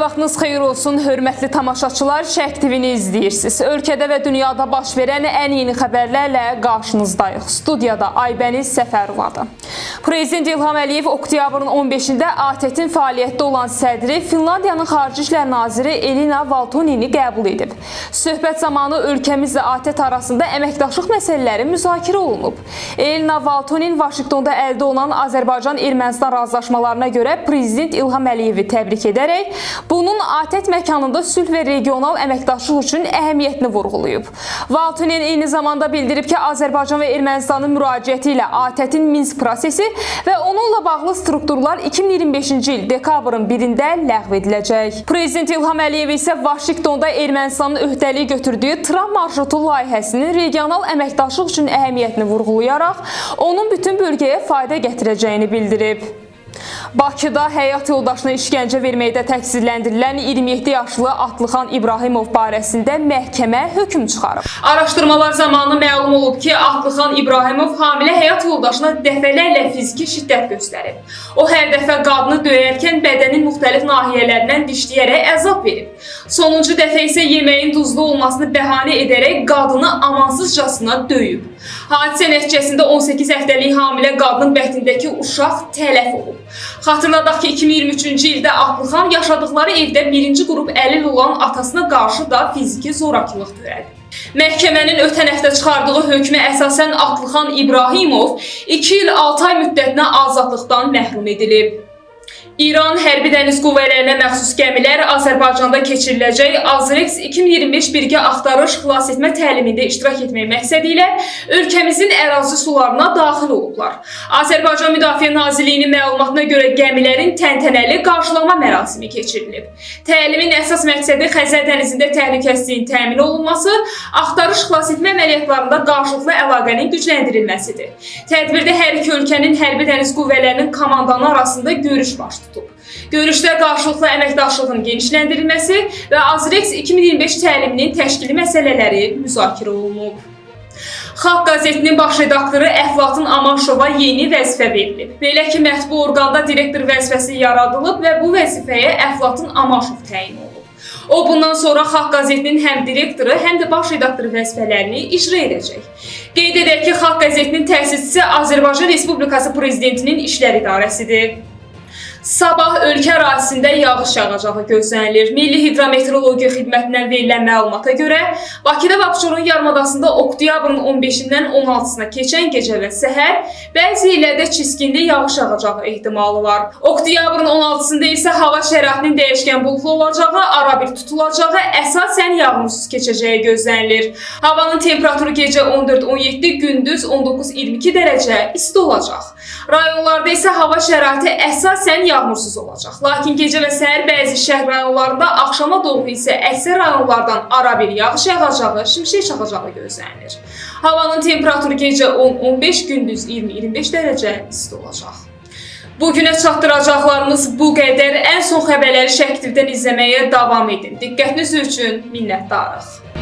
Vaxtınız xeyir olsun, hörmətli tamaşaçılar, Şərq TV-ni izləyirsiniz. Ölkədə və dünyada baş verən ən yeni xəbərlərlə qarşınızdayıq. Studiyada Aybəniz Səfərovadır. Prezident İlham Əliyev oktyabrın 15-də ATƏT-in fəaliyyətdə olan sədri Finlandiyanın Xarici İşlər Naziri Elina Valtonini qəbul edib. Söhbət zamanı ölkəmizlə ATƏT arasında əməkdaşlıq məsələləri müzakirə olunub. Elina Valtonin Vaşinqtonda əldə olunan Azərbaycan-Ermənistan razılaşmalarına görə Prezident İlham Əliyevi təbrik edərək, bunun ATƏT məkanında sülh və regional əməkdaşlıq üçün əhəmiyyətini vurğulayıb. Valtonin eyni zamanda bildirib ki, Azərbaycan və Ermənistanın müraciəti ilə ATƏT-in Minsk prosesi və onunla bağlı strukturlar 2025-ci il dekabrın 1-də ləğv ediləcək. Prezident İlham Əliyev isə Vaşinqtonda Ermənistanın öhdəliyi götürdüyü Tram marşrutu layihəsinin regional əməkdaşlıq üçün əhəmiyyətini vurğulayaraq, onun bütün bölgəyə fayda gətirəcəyini bildirib. Bakıda həyat yoldaşına işgəncə verməkdə təqsirləndirilən 27 yaşlı Atlıxan İbrahimov barəsində məhkəmə hökm çıxarıb. Araşdırmalar zamanı məlum olub ki, Atlıxan İbrahimov hamilə həyat yoldaşına dəfələrlə fiziki şiddət göstərib. O hər dəfə qadını döyərkən bədənin müxtəlif nahiyələrindən dişləyərək əzab verib. Sonuncu dəfə isə yeməyin duzlu olmasını bəhanə edərək qadını amansızcasına döyüb. Hadisə nəticəsində 18 həftəlik hamilə qadının bətnindəki uşaq tələf olub. Xatırladaq ki, 2023-cü ildə Atlıxan yaşadıkları evdə birinci qrup əlil olan atasına qarşı da fiziki zorakılıq törədib. Məhkəmənin ötən həftə çıxardığı hökmə əsasən Atlıxan İbrahimov 2 il 6 ay müddətinə azadlıqdan məhrum edilib. İran Hərbi Dəniz Qüvvələrinə məxsus gəmilər Azərbaycanda keçiriləcək Azrex 2025 birgə axtarış xilas etmə təlimində iştirak etmək məqsədi ilə ölkəmizin ərazi sularına daxil olublar. Azərbaycan Müdafiə Nazirliyinin məlumatına görə gəmilərin təntənəli qarşılama mərasimi keçirilib. Təlimin əsas məqsədi Xəzər dənizində təhlükəsizliyin təmin olunması, axtarış xilas etmə əməliyyatlarında qarşılıqlı əlaqənin gücləndirilməsidir. Tədbirdə hər iki ölkənin Hərbi Dəniz Qüvvələrinin komandanı arasında görüş baş tutub. Görüşdə qarşılıqlı əməkdaşlığın genişləndirilməsi və Azrex 2025 təliminin təşkili məsələləri müzakirə olunub. Xalq qəzetinin baş redaktoru Əflatın Amanşova yeni vəzifə verilib. Belə ki, mətbu orqanda direktor vəzifəsi yaradılıb və bu vəzifəyə Əflatın Amanşov təyin olub. O, bundan sonra Xalq qəzetinin həm direktoru, həm də baş redaktoru vəzifələrini icra edəcək. Qeyd edək ki, Xalq qəzetinin təsisçisi Azərbaycan Respublikası Prezidentinin İşlər İdarəsidir. Sabah ölkə ərazisində yağış yağacağı gözlənilir. Milli Hidrometeorologiya Xidmətindən verilən məlumata görə, Bakıda və Abşeron yarımadasında oktyabrın 15-dən 16-sına keçən gecə və səhər bəzi yerlərdə çiskinli yağış yağacağı ehtimalı var. Oktyabrın 16-sında isə hava şəraitinin dəyişkən buludlu olacağı, arabir tutulacağı, əsasən yağmursuz keçəcəyi gözlənilir. Havanın temperaturu gecə 14-17, gündüz 19-22 dərəcə isti olacaq. Rayonlarda isə hava şəraiti əsasən yağmursuz olacaq. Lakin gecə və səhər bəzi şəhər rayonlarında, axşama doğru isə əksər rayonlardan arabir yağış yağacağı, şimşək çaxacağı gözlənilir. Havanın temperaturu gecə 10-15, gündüz 20-25 dərəcə isti olacaq. Bugünə çatdıracaqlarımız bu qədər. Ən son xəbərləri Şərq TV-dən izləməyə davam edin. Diqqətiniz üçün minnətdarıq.